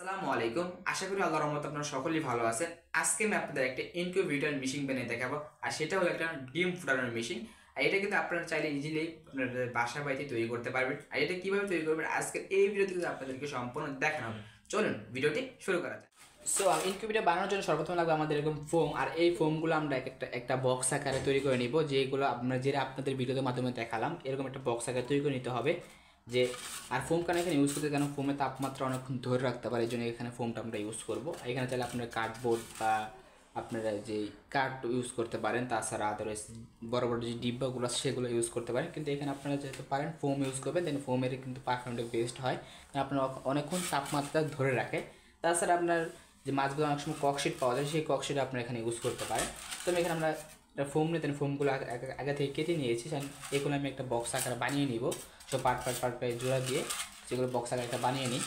আসসালামু আলাইকুম। আশা করি আল্লাহর রহমতে আপনারা সকলেই ভালো আছেন। আজকে আমি আপনাদের একটা ইনকিউবেটর মেশিন বানিয়ে দেখাবো। আর সেটা হলো একটা ডিম ফুটানোর মেশিন। আর এটা কিন্তু আপনারা চাইলে ইজিলি আপনাদের বাসা বাড়িতে তৈরি করতে পারবেন। আর এটা কিভাবে তৈরি করবেন আজকের এই ভিডিওতে কিন্তু আপনাদেরকে সম্পূর্ণ দেখানো হবে। চলুন ভিডিওটি শুরু করা যাক। সো ইনকিউবেটর বানানোর জন্য সর্বপ্রথম লাগবে আমাদের এরকম ফোম। আর এই ফোমগুলো আমরা একটা বক্স আকারে তৈরি করে নিব, যেগুলো যেটা আপনাদের ভিডিওর মাধ্যমে দেখালাম। এরকম একটা বক্স আকারে তৈরি করে নিতে হবে। যে আর ফোম কেন এখানে ইউজ করতে, কেন ফোমের তাপমাত্রা অনেকক্ষণ ধরে রাখতে পারে, এই জন্য এখানে ফোমটা আমরা ইউজ করবো। এখানে চাইলে আপনারা কার্ডবোর্ড বা আপনারা যে কার্ড ইউজ করতে পারেন, তাছাড়া আদারওয়াইজ বড় বড় যে ডিব্বাগুলো সেগুলো ইউজ করতে পারেন। কিন্তু এখানে আপনারা যেহেতু পারেন ফোম ইউজ করবেন, দেন ফোমের কিন্তু পারফরমেন্স বেস্ট হয়, আপনার অনেকক্ষণ তাপমাত্রা ধরে রাখে। তাছাড়া আপনার যে মাছগুলো অনেক সময় ককশিট পাওয়া যায়, সেই ককশিট আপনারা এখানে ইউজ করতে পারেন। তো আমি এখানে আমরা ফোম নিয়ে দেন ফোমগুলো আগে থেকে কেটে নিয়েছি, এগুলো আমি একটা বক্স আকারে বানিয়ে নিব। সব পার্ট জোড়া দিয়ে যেগুলো বক্স আকারে একটা বানিয়ে নিই।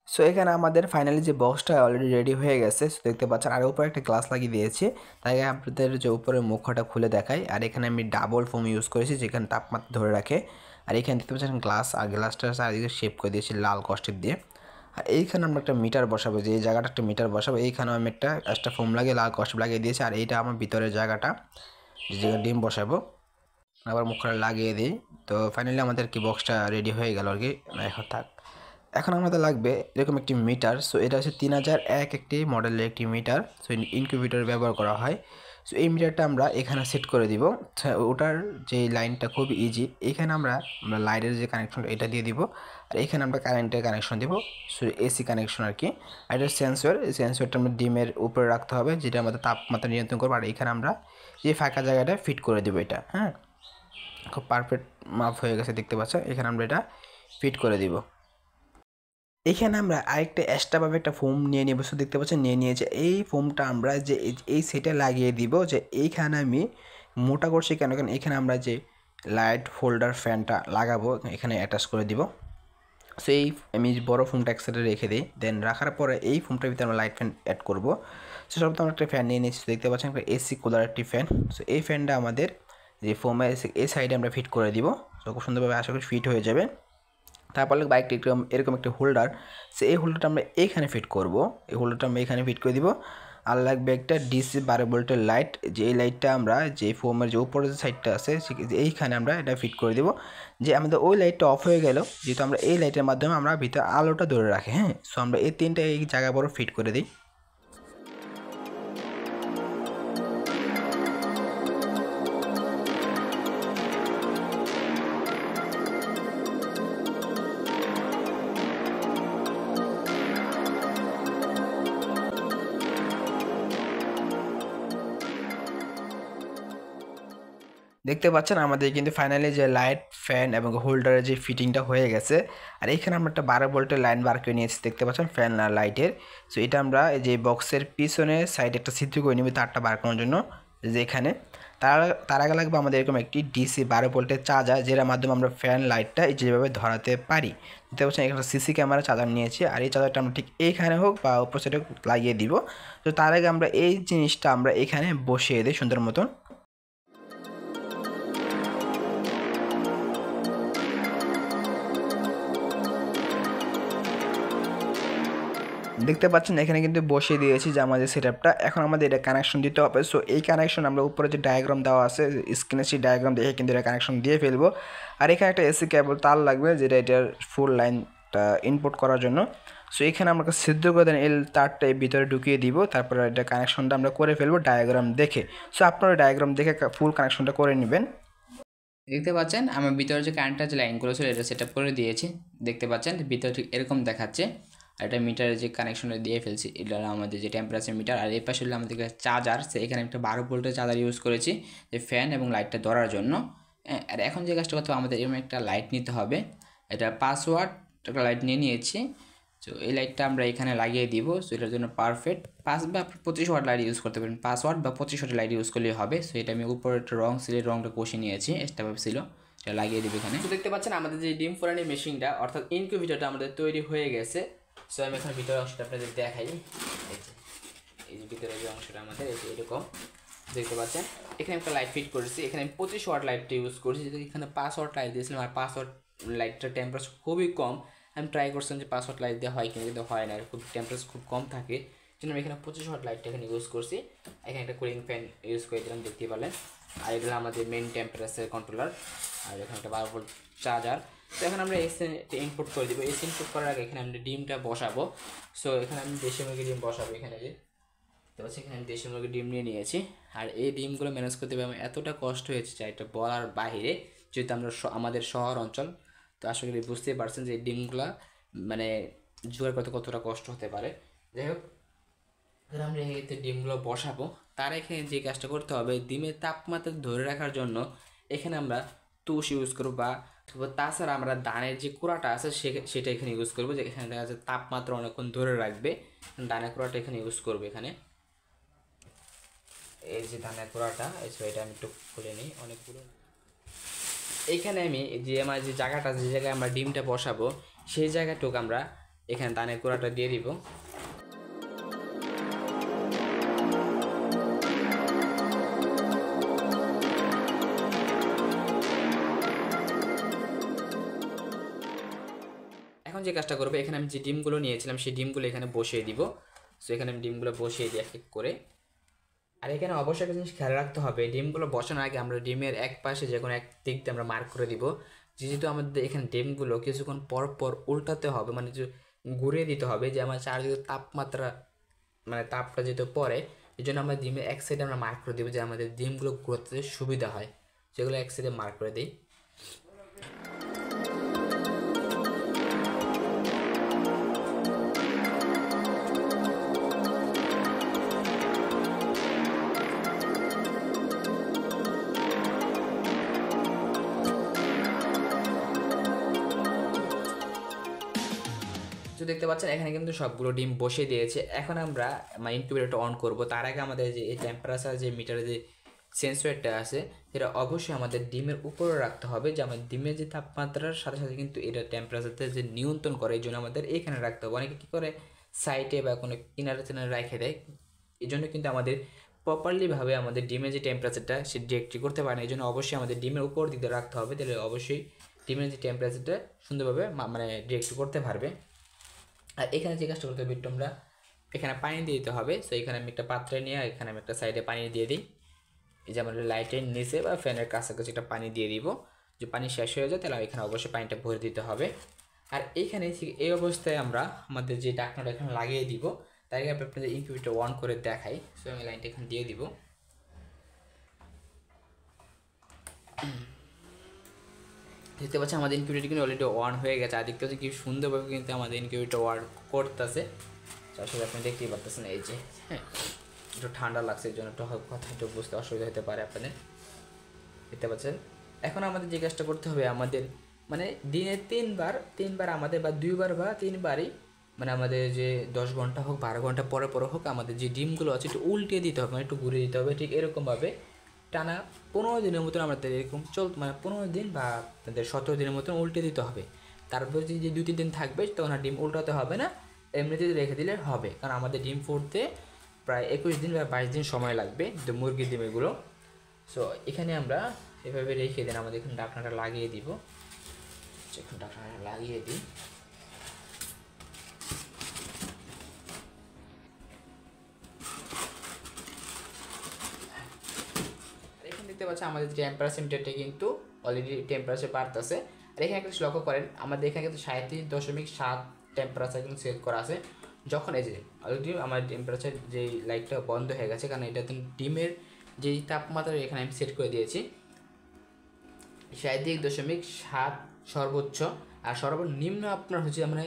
সো এখানে আমাদের ফাইনালি যে বক্সটা অলরেডি রেডি হয়ে গেছে। সো দেখতে পাচ্ছেন, আর উপরে একটা গ্লাস লাগিয়ে দিয়েছি। তাই আপনাদের যে উপরে মুখটা খুলে দেখাই। আর এখানে আমি ডাবল ফোম ইউজ করেছি, যেখানে তাপমাত্রা ধরে রাখে। আর এখানে দেখতে পাচ্ছেন গ্লাস, আর গ্লাসটা চারিদিকে শেপ করে দিয়েছি লাল কষ্টেপ দিয়ে। আর এইখানে আমরা একটা মিটার বসাবো, যে এই জায়গাটা একটা মিটার বসাবো। এইখানে আমি একটা ফোম লাগিয়ে লাল কষ্টেপ লাগিয়ে দিয়েছি। আর এইটা আমার ভিতরের জায়গাটা, যে জায়গায় ডিম বসাবো। আবার মুখটা লাগিয়ে দিই। তো ফাইনালি আমাদের কি বক্সটা রেডি হয়ে গেল আর কি। এখন থাক, এখন আমাদের লাগবে এরকম একটি মিটার। সো এটা হচ্ছে 3001 একটি মডেলের একটি মিটার। সো ইনকিউবেটর ব্যবহার করা হয়। সো এই মিটারটা আমরা এখানে সেট করে দিব। ওটার যে লাইনটা খুব ইজি। এখানে আমরা লাইটের যে কানেকশনটা এটা দিয়ে দিব। আর এখানে আমরা কারেন্টের কানেকশন দিব, সো এসি কানেকশন আর কি। আর এটা সেন্সর, এই সেন্সরটা আমরা ডিমের উপরে রাখতে হবে, যেটা আমাদের তাপমাত্রা নিয়ন্ত্রণ করবে। আর এখানে আমরা যে ফাঁকা জায়গাটা ফিট করে দেবো এটা। হ্যাঁ, খুব পারফেক্ট মাপ হয়ে গেছে দেখতে পাচ্ছেন। এখানে আমরা এটা ফিট করে দিব। এখানে আমরা আরেকটা এক্সট্রাভাবে একটা ফোম নিয়ে নেব। সো দেখতে পাচ্ছেন নিয়ে নিয়েছে। এই ফোমটা আমরা যে এই সেটে লাগিয়ে দিব, যে এইখানে আমি মোটা করছি কেন, কারণ এখানে আমরা যে লাইট হোল্ডার ফ্যানটা লাগাবো এখানে অ্যাটাচ করে দিব। সো এই আমি বড় ফোমটা এক সাইডে রেখে দিই। দেন রাখার পরে এই ফোমটার ভিতরে আমরা লাইট ফ্যান অ্যাড করবো। সো সর্বপ্রথম আমরা একটা ফ্যান নিয়ে নিয়েছি, দেখতে পাচ্ছেন একটা এসি কুলার একটি ফ্যান। সো এই ফ্যানটা আমাদের যে ফোমের এই সাইডে আমরা ফিট করে দিব। সো খুব সুন্দরভাবে আশা করি ফিট হয়ে যাবে। তারপরে বাইকটা এরকম একটা হোল্ডার, সো এই হোল্ডারটা আমরা এইখানে ফিট করব। এই হোল্ডারটা আমরা এখানে ফিট করে দিব। আর লাগবে একটা ডিসি 12 ভোল্টের লাইট, যে এই লাইটটা আমরা যে ফোমের যে উপরের যে সাইডটা আছে এইখানে আমরা এটা ফিট করে দেবো। যে আমাদের ওই লাইটটা অফ হয়ে গেল, যেহেতু আমরা এই লাইটের মাধ্যমে আমরা ভিতরে আলোটা ধরে রাখি। হ্যাঁ, সো আমরা এই তিনটা এই জায়গা বড় ফিট করে দিই। দেখতে পাচ্ছেন আমাদের কিন্তু ফাইনালি যে লাইট ফ্যান এবং হোল্ডারের যে ফিটিংটা হয়ে গেছে। আর এখানে আমরা একটা 12 ভোল্টের লাইন বার করে নিয়েছি, দেখতে পাচ্ছেন ফ্যান আর লাইটের। সো এটা আমরা এই যে বক্সের পিছনে সাইডে একটা ছিদ্র করে নিব তারটা বার করার জন্য। যে এখানে তার আগে লাগবে আমাদের এরকম একটি ডিসি 12 ভোল্টের চার্জার, যেটার মাধ্যমে আমরা ফ্যান লাইটটা যেভাবে ধরাতে পারি। দেখতে পাচ্ছেন এখানে সিসি ক্যামেরা চার্জার নিয়েছি। আর এই চার্জারটা আমরা ঠিক এইখানে হোক বা উপর সাইডে লাগিয়ে দিব। তো তার আগে আমরা এই জিনিসটা আমরা এখানে বসিয়ে দিই সুন্দর মতন। দেখতে পাচ্ছেন এখানে কিন্তু বসিয়ে দিয়েছি যে আমাদের সেটআপটা। এখন আমাদের এটা কানেকশন দিতে হবে। সো এই কানেকশন আমরা উপরে যে ডায়াগ্রাম দেওয়া আছে স্ক্রিনে, সেই ডায়াগ্রাম দেখে কিন্তু এটা কানেকশন দিয়ে ফেলবো। আর এখানে একটা এসি কেবল তার লাগবে, যেটা এটার ফুল লাইনটা ইনপুট করার জন্য। সো এখানে আমরা ছিদ্র করে দেন এই তারটা এই ভিতরে ঢুকিয়ে দিব। তারপরে এটা কানেকশনটা আমরা করে ফেলবো ডায়াগ্রাম দেখে। সো আপনারা ডায়াগ্রাম দেখে ফুল কানেকশনটা করে নেবেন। দেখতে পাচ্ছেন আমার ভিতরে যে কারেন্টটা যে লাইনগুলো ছিল এটা সেট আপ করে দিয়েছি। দেখতে পাচ্ছেন ভিতরে ঠিক এরকম দেখাচ্ছে। আর এটা মিটারের যে কানেকশনটা দিয়ে ফেলছি, এটা আমাদের যে টেম্পারেচার মিটার। আর এই পাশে হলো আমাদের চার্জার, সে এখানে একটা 12 ভোল্টের চার্জার ইউজ করেছি যে ফ্যান এবং লাইটটা ধরার জন্য। আর এখন যে কাজটা করতে হবে, আমাদের এরকম একটা লাইট নিতে হবে। এটা 5 ওয়াট একটা লাইট নিয়ে নিয়েছি। তো এই লাইটটা আমরা এখানে লাগিয়ে দিব। সো এটার জন্য পারফেক্ট 5 বা 25 ওয়াট লাইট ইউজ করতে পারেন। 5 ওয়াট বা 25 ওয়াট লাইট ইউজ করলেই হবে। সো এটা আমি উপরে একটা রং সিলের রংটা কষে নিয়েছি, এক্সট্রা ছিল সেটা লাগিয়ে দেবে এখানে। তো দেখতে পাচ্ছেন আমাদের যে ডিম ফোড়ানি মেশিনটা অর্থাৎ ইনকিউবেটরটা আমাদের তৈরি হয়ে গেছে। সো আমি এখন ভিতরের অংশটা আপনাদের দেখাই। এই যে ভিতরের যে অংশটা আমাদের এই যে এরকম দেখতে পাচ্ছেন। এখানে একটা লাইট ফিট করেছি, এখানে আমি 25 ওয়াট লাইটটা ইউজ করছি, যেহেতু এখানে 5 ওয়াট লাইট দিয়েছিলাম আর 5 ওয়াট লাইটটার টেম্পারেচার খুবই কম। আমি ট্রাই করছিলাম যে 5 ওয়াট লাইট দিয়ে হয় কিনা, কিন্তু হয় না, খুব টেম্পারেচার খুব কম থাকে, জন্য আমি এখানে 25 ওয়াট লাইটটা এখানে ইউজ করছি। এখানে একটা কুলিং ফ্যান ইউজ করে দিলাম, দেখতেই পারলেন। আর এটা হলো আমাদের মেইন টেম্পারেচার কন্ট্রোলার, আর এখানে একটা 12 ভোল্ট চার্জার। তো এখন আমরা এসি ইনপুট করে দিব। এসি ইনপুট করার আগে এখানে আমরা ডিমটা বসাবো। সো এখানে আমি দেশি মুরগির ডিম বসাবো। এখানে যে তো সেখানে আমি দেশি মুরগির ডিম নিয়ে নিয়েছি। আর এই ডিমগুলো ম্যানেজ করতে আমার এতটা কষ্ট হয়েছে যা এটা বলার বাইরে, যেহেতু আমরা আমাদের শহর অঞ্চল। তো আসলে বুঝতেই পারছেন যে এই ডিমগুলো মানে জোগাড় করতে কতটা কষ্ট হতে পারে। যাই হোক, আমরা এতে ডিমগুলো বসাবো। তার এখানে যে কাজটা করতে হবে, ডিমের তাপমাত্রা ধরে রাখার জন্য এখানে আমরা তুষ ইউজ করবো, বা তাছাড়া আমরা ধানের যে কুড়াটা আছে সেটা এখানে ইউজ করবো, যে এখানে দেখা যাচ্ছে তাপমাত্রা অনেকক্ষণ ধরে রাখবে। ধানের কুড়াটা এখানে ইউজ করবো। এখানে এই যে ধানের কুড়াটা, এটা আমি একটু খুলে নিই অনেকগুলো। এইখানে আমি যে আমার যে জায়গাটা, যে জায়গায় আমরা ডিমটা বসাবো সেই জায়গাটুকু আমরা এখানে ধানের কুড়াটা দিয়ে দিব। এখন যে কাজটা করবো, এখানে আমি যে ডিমগুলো নিয়েছিলাম সেই ডিমগুলো এখানে বসিয়ে দিব। সো এখানে আমি ডিমগুলো বসিয়ে দিই এক এক করে। আর এখানে অবশ্যই একটা জিনিস খেয়াল রাখতে হবে, ডিমগুলো বসানোর আগে আমরা ডিমের এক পাশে যে কোনো এক দিকটা আমরা মার্ক করে দিব, যেহেতু আমাদের এখানে ডিমগুলো কিছুক্ষণ পর পর উল্টাতে হবে, মানে যে ঘুরিয়ে দিতে হবে, যে আমার চারদিকে তাপমাত্রা মানে তাপটা যেহেতু পড়ে, এই জন্য আমরা ডিমের এক সাইডে আমরা মার্ক করে দেবো, যে আমাদের ডিমগুলো ঘুরতে সুবিধা হয়, সেগুলো এক সাইডে মার্ক করে দিই। তো দেখতে পাচ্ছেন এখানে কিন্তু সবগুলো ডিম বসে দিয়েছে। এখন আমরা ইনকিউবেটরটা অন করব। তার আগে আমাদের যে এই টেম্পারেচার যে মিটারে যে সেন্সরটা আছে সেটা অবশ্যই আমাদের ডিমের উপরে রাখতে হবে, যে আমাদের ডিমের যে তাপমাত্রার সাথে সাথে কিন্তু এটা টেম্পারেচারটা যে নিয়ন্ত্রণ করে, এই জন্য আমাদের এখানে রাখতে হবে। অনেকে কী করে সাইডে বা কোনো কিনারে টিনারে রেখে দেয়, এই জন্য কিন্তু আমাদের প্রপারলিভাবে আমাদের ডিমের যে টেম্পারেচারটা সে ডিরেক্টলি করতে পারে না। এই জন্য অবশ্যই আমাদের ডিমের উপর দিকে রাখতে হবে, তাহলে অবশ্যই ডিমের যে টেম্পারেচারটা সুন্দরভাবে মানে ডিরেক্ট করতে পারবে। আর এখানে যে কাজটা করতে হবে, একটু আমরা এখানে পানি দিয়ে দিতে হবে। সো এখানে আমি একটা পাত্রে নিয়ে এখানে আমি একটা সাইডে পানি দিয়ে দিই, এই যে আমাদের লাইটের নিচে বা ফ্যানের কাছাকাছি একটা পানি দিয়ে দিব। যে পানি শেষ হয়ে যায় তাহলে এখানে অবশ্যই পানিটা ভরে দিতে হবে। আর এইখানে এই অবস্থায় আমরা আমাদের যে ঢাকনাটা এখানে লাগিয়ে দিব। তার আগে আপনাদের ইনকিউবেটর অন করে দেখাই। সো আমি লাইনটা এখানে দিয়ে দিব। দেখতে পাচ্ছি আমাদের ইনকিউবেটর কিন্তু অলরেডি অন হয়ে গেছে, আর দেখতে পাচ্ছি কি সুন্দরভাবে কিন্তু আমাদের ইনকিউবেটর ওয়ার্ক করতেছে। আসলে আপনি দেখতেই পারতেছেন, এই যে হ্যাঁ একটু ঠান্ডা লাগছে, এই জন্য একটু কথা একটু বুঝতে অসুবিধা হতে পারে আপনাদের। দেখতে পাচ্ছেন এখন আমাদের যে কাজটা করতে হবে, আমাদের মানে দিনে তিনবার আমাদের বা 2বার বা 3বারই মানে আমাদের যে 10 ঘন্টা হোক 12 ঘন্টা পরে পরে হোক আমাদের যে ডিমগুলো আছে একটু উল্টে দিতে হবে, মানে একটু ঘুরিয়ে দিতে হবে। ঠিক এরকমভাবে টানা 15 দিনের মতন আমাদের এরকম মানে 15 দিন বা আপনাদের 17 দিনের মতন উল্টে দিতে হবে। তারপর যে 2-3 দিন থাকবে তখন আর ডিম উল্টাতে হবে না, এমনিতে রেখে দিলে হবে। কারণ আমাদের ডিম ফুটতে প্রায় 21 দিন বা 22 দিন সময় লাগবে মুরগির ডিম এগুলো। সো এখানে আমরা এভাবে রেখে দিন, আমাদের এখানে ঢাকনাটা লাগিয়ে দিব। এখন ঢাকনাটা লাগিয়ে দিই। এখানে দেখতে পাচ্ছি আমাদের টেম্পারেচার মিটারটা কিন্তু অলরেডি টেম্পারেচার বাড়তেছে। আর এখানে একটা লক্ষ্য করেন, আমাদের এখানে কিন্তু 37.7 টেম্পারেচার কিন্তু সেট করা আছে। যখন এই যে অলরেডি আমার টেম্পারেচার যেই লাইটটা বন্ধ হয়ে গেছে, কারণ এটা ডিমের যেই তাপমাত্রা এখানে আমি সেট করে দিয়েছি 37.7 সর্বোচ্চ, আর সর্বনিম্ন আপনার হচ্ছে মানে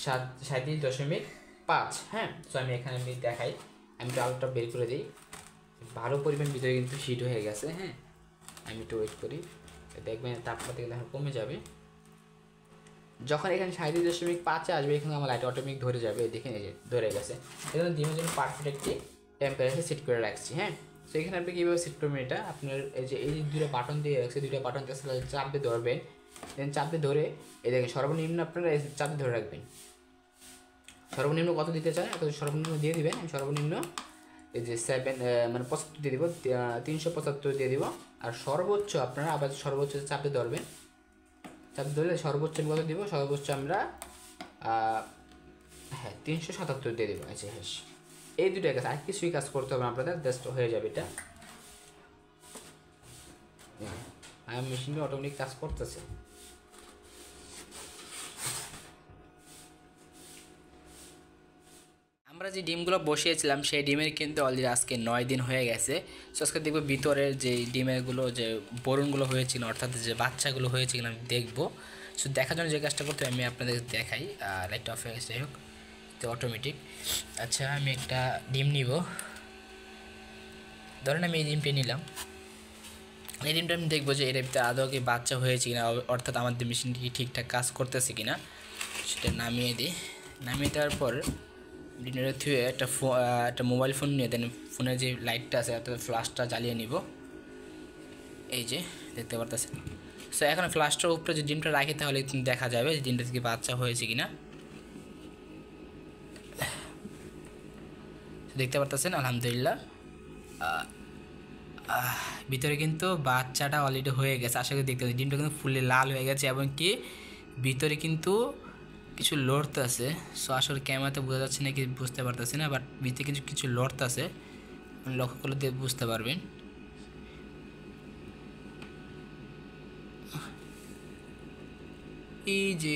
37.5। হ্যাঁ, তো আমি এখানে দেখাই, আমি একটু আলোটা বের করে দিই। ভালো পরিমাণ ভিতরে কিন্তু হিট হয়ে গেছে। হ্যাঁ, আমি একটু ওয়েট করি, দেখবেন তাপমাত্রা কিন্তু কমে যাবে। যখন এখানে 37.5 আসবে এখানে আমার লাইট অটোমেটিক ধরে যাবে। দেখে নিয়ে ধরে গেছে, এখানে ডিমের জন্য পারফেক্ট একটি টেম্পারেচার সেট করে রাখছি। হ্যাঁ, সো এখানে আপনি কীভাবে সেট করবেন এটা, আপনার এই দুটো বাটন দিয়ে রাখছে, দুটো বাটন চাপ দিয়ে ধরবেন, দেন চাপ দিয়ে ধরে এই দেখেন সর্বনিম্ন আপনারা চাপ দিয়ে ধরে রাখবেন। সর্বনিম্ন কত দিতে চান এত সর্বনিম্ন দিয়ে দিবেন। আমি সর্বনিম্ন এই যে 75 দিয়ে দিব, 375 দিয়ে দিব। আর সর্বোচ্চ আপনারা আবার সর্বোচ্চ চাপে ধরবেন, চাপে ধরলে সর্বোচ্চ কত দিব, সর্বোচ্চ আমরা 377 দিয়ে দিব। আচ্ছা হ্যাঁ, এই দুটাই কাজ, আর কিছুই কাজ করতে হবে আপনাদের, জাস্ট হয়ে যাবে এটা। মেশিনটা অটোমেটিক কাজ করতেছে। আমরা যে ডিমগুলো বসিয়েছিলাম সেই ডিমের কিন্তু অলরেডি আজকে 9 দিন হয়ে গেছে। সো আজকে দেখবো ভিতরের যে ডিমেরগুলো যে বরুণগুলো হয়েছিল, অর্থাৎ যে বাচ্চাগুলো হয়েছে কিনা আমি দেখবো। সো দেখার জন্য যে কাজটা করতে আমি আপনাদের দেখাই, লাইটটা অফ হয়ে গেছে, যাই হোক তো অটোমেটিক। আচ্ছা আমি একটা ডিম নিব, ধরেন আমি এই ডিমটা নিলাম। এই ডিমটা আমি দেখবো যে এর ভিতরে আদৌ কি বাচ্চা হয়েছে কিনা, অর্থাৎ আমাদের মেশিনটি ঠিকঠাক কাজ করতেছে কিনা। সেটা নামিয়ে দিই, নামিয়ে দেওয়ার পর ডিনারে থুয়ে একটা মোবাইল ফোন নিয়ে দেন, ফোনের যে লাইটটা আছে অর্থাৎ ফ্ল্যাশটা জ্বালিয়ে নিব। এই যে দেখতে পারতেছেন। সো এখন ফ্ল্যাশটার উপরে যে ডিমটা রাখি তাহলে দেখা যাবে যে ডিমটা থেকে বাচ্চা হয়েছে কিনা। দেখতে পারতেছেন আলহামদুলিল্লাহ ভিতরে কিন্তু বাচ্চাটা অলরেডি হয়ে গেছে। আশা করি দেখতে পাচ্ছি ডিমটা কিন্তু ফুলে লাল হয়ে গেছে এবং কি ভিতরে কিন্তু কিছু লড়তে আছে। সো আসলে ক্যামেরাতে বোঝা যাচ্ছে না কি বুঝতে পারতেছি না, বাট ভিতরে কিন্তু কিছু লড়তে আছে, লক্ষ্য করলে বুঝতে পারবেন। এই যে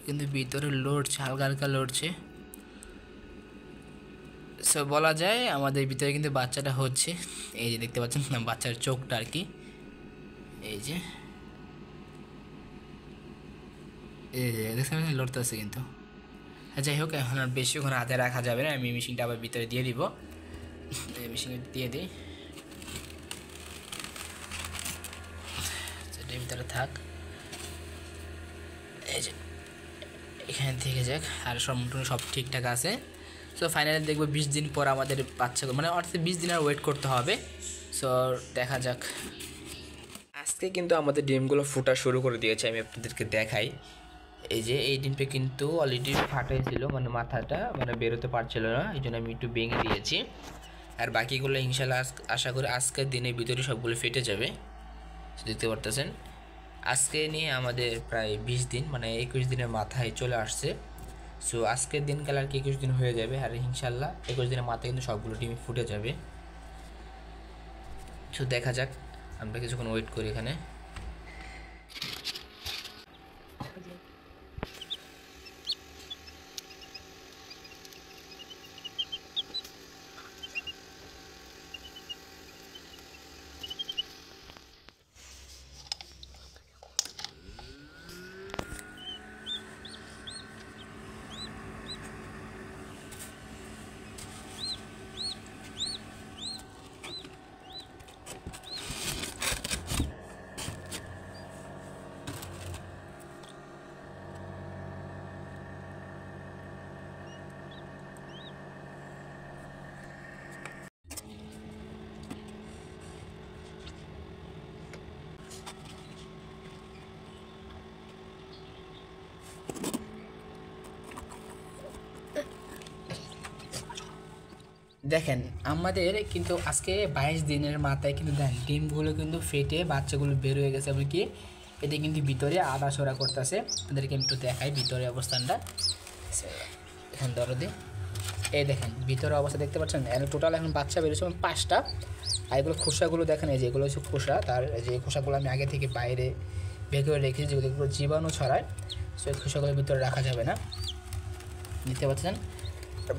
কিন্তু ভিতরে লড়ছে, হালকা হালকা লড়ছে। সো বলা যায় আমাদের ভিতরে কিন্তু বাচ্চাটা হচ্ছে। এই যে দেখতে পাচ্ছেন না বাচ্চার চোখটা আর কি, এই যে দেখতে পাচ্ছেন লড়তেছে কিন্তু। যাই হোক এখন আর বেশিক্ষণ হাতে রাখা যাবে না, আমি মেশিনটা আবার ভিতরে দিয়ে দিব। মেশিনে দিয়ে দিই, সেটার ভিতরে থাক। এই যে এখানে থেকে যাক, আর সম্পূর্ণ সব ঠিকঠাক আছে। সো ফাইনালি দেখবো 20 দিন পর আমাদের বাচ্চাগুলো, মানে অর্থাৎ 20 দিন আর ওয়েট করতে হবে। সো দেখা যাক। আজকে কিন্তু আমাদের ডিমগুলো ফুটা শুরু করে দিয়েছে, আমি আপনাদেরকে দেখাই। এই যে এই ডিমটা কিন্তু অলরেডি ফাটাই ছিল, মানে মাথাটা মানে বেরোতে পারছিল না, এই জন্য আমি একটু ভেঙে দিয়েছি। আর বাকিগুলো ইনশাল্লাহ আশা করি আজকের দিনের ভিতরে সবগুলো ফেটে যাবে। দেখতে পারতেছেন আজকে নিয়ে আমাদের প্রায় 20 দিন, মানে 21 দিনের মাথায় চলে আসছে। সো আজকের দিনকাল আর কি 21 দিন হয়ে যাবে, আর ইনশাল্লাহ 21 দিনের মাথায় কিন্তু সবগুলো ডিম ফুটে যাবে। সো দেখা যাক, আমরা কিছুক্ষণ ওয়েট করি এখানে। দেখেন আমাদের কিন্তু আজকে 22 দিনের মাথায় কিন্তু দেখেন ডিমগুলো কিন্তু ফেটে বাচ্চাগুলো বের হয়ে গেছে, এবং কি এতে কিন্তু ভিতরে আড়াছড়া করতেছে। আপনাদেরকে একটু দেখাই ভিতরে অবস্থানটা, এখন দরদে এই দেখেন ভিতরে অবস্থা দেখতে পাচ্ছেন। টোটাল এখন বাচ্চা বেরোচ্ছে 5টা। আর এগুলো খোসাগুলো দেখেন, এই যে এগুলো হচ্ছে খোসা, তার যে খোসাগুলো আমি আগে থেকে বাইরে বের করে রেখেছি, যেগুলো জীবাণু ছড়ায়। সো এই খোসাগুলোর ভিতরে রাখা যাবে না, দেখতে পাচ্ছেন।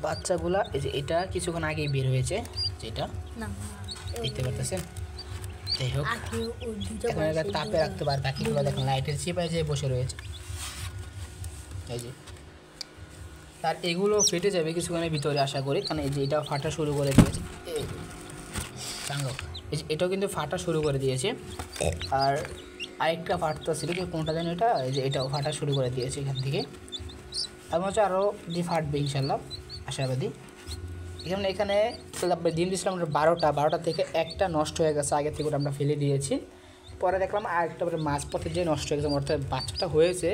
বাচ্চাগুলা এই যে এটা কিছুক্ষণ আগেই বের হয়েছে, যেটা দেখতে পাচ্ছেন। যাই হোক এখন এটা তাপে রাখতে পারে, বাকিগুলো দেখেন লাইটের চিপায় যেয়ে বসে রয়েছে, এই যে। আর এগুলো ফেটে যাবে কিছুক্ষণের ভিতরে আশা করি, কারণ এই যে এটা ফাটা শুরু করে দিয়েছে, এই যে এটাও কিন্তু ফাটা শুরু করে দিয়েছে। আর আরেকটা ফাটতে ছিল কি কোনটা জানি এটা, এই যে এটাও ফাটা শুরু করে দিয়েছে এখান থেকে। আমি হচ্ছে আরও যে ফাটবে ইনশাল্লাহ আশাবাদী। এখানে তারপরে ডিম দিয়েছিলাম আমরা 12টা থেকে একটা নষ্ট হয়ে গেছে, আগে থেকে ওটা আমরা ফেলে দিয়েছি। পরে দেখলাম আরেকটা মাঝপথে যে নষ্ট হয়ে গেছে, অর্থাৎ বাচ্চাটা হয়েছে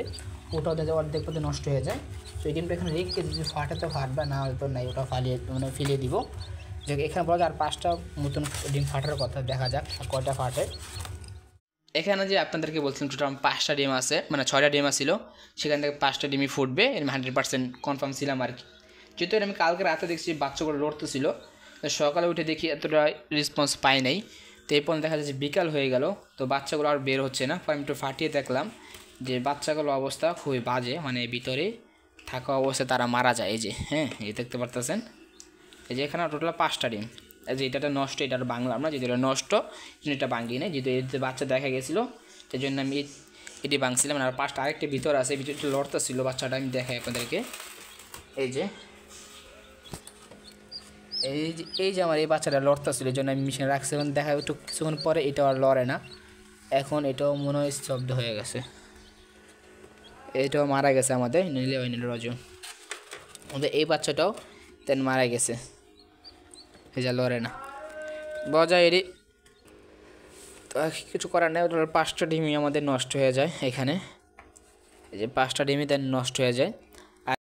ওটাও দেখে অর্ধেক পথে নষ্ট হয়ে যায়। তো এই ডিমটা এখানে রেখে যদি ফাটে তো ফাটবে, না হয়তো নাই, ওটা ফেলিয়ে দিব। যে এখানে বলা যায় আর 5টা নতুন ডিম ফাটার কথা, দেখা যাক কয়টা ফাটে। এখানে যে আপনাদেরকে বলছিলাম টোটাল 5টা ডিম আছে, মানে 6টা ডিম ছিল, সেখান থেকে 5টা ডিমই ফুটবে, এর 100% কনফার্ম ছিলাম আর কি। যেহেতু আমি কালকে রাতে দেখছি বাচ্চাগুলো লড়তেছিল, সকালে উঠে দেখি এতটা রেসপন্স পাই নাই। তো এই পর্যন্ত দেখা যাচ্ছে বিকাল হয়ে গেল, তো বাচ্চাগুলো আর বের হচ্ছে না। পরে আমি একটু ফাটিয়ে দেখলাম যে বাচ্চাগুলোর অবস্থা খুবই বাজে, মানে ভিতরে থাকা অবস্থায় তারা মারা যায়। এই যে হ্যাঁ, এই দেখতে পারতেছেন, এই যে এখানে টোটাল 5টা ডিম। এই যে এটা নষ্ট, এটা বাংলা আমরা যেহেতু এটা নষ্ট এটা ভাঙি নেই, যেহেতু এর যে বাচ্চা দেখা গেছিলো সেই জন্য আমি এটি ভাঙছিলাম। আর 5টা আরেকটি ভিতর আছে, ভিতরটা লড়তে ছিল বাচ্চাটা, আমি দেখাই আপনাদেরকে। এই যে আমার এই বাচ্চাটা লড়তে ছিল, এই জন্য আমি মেশিনে রাখছি। এবং দেখা একটু কিছুক্ষণ পরে এটাও আর লড়ে না, এখন এটাও মনে হয় স্তব্ধ হয়ে গেছে, এটাও মারা গেছে আমাদের নীলে রজন। আমাদের এই বাচ্চাটাও তেন মারা গেছে, এই যা লড়ে না বজায় এরই। তো কিছু করার নেই, 5টা ডিমই আমাদের নষ্ট হয়ে যায় এখানে, এই যে 5টা ডিমই তেন নষ্ট হয়ে যায়।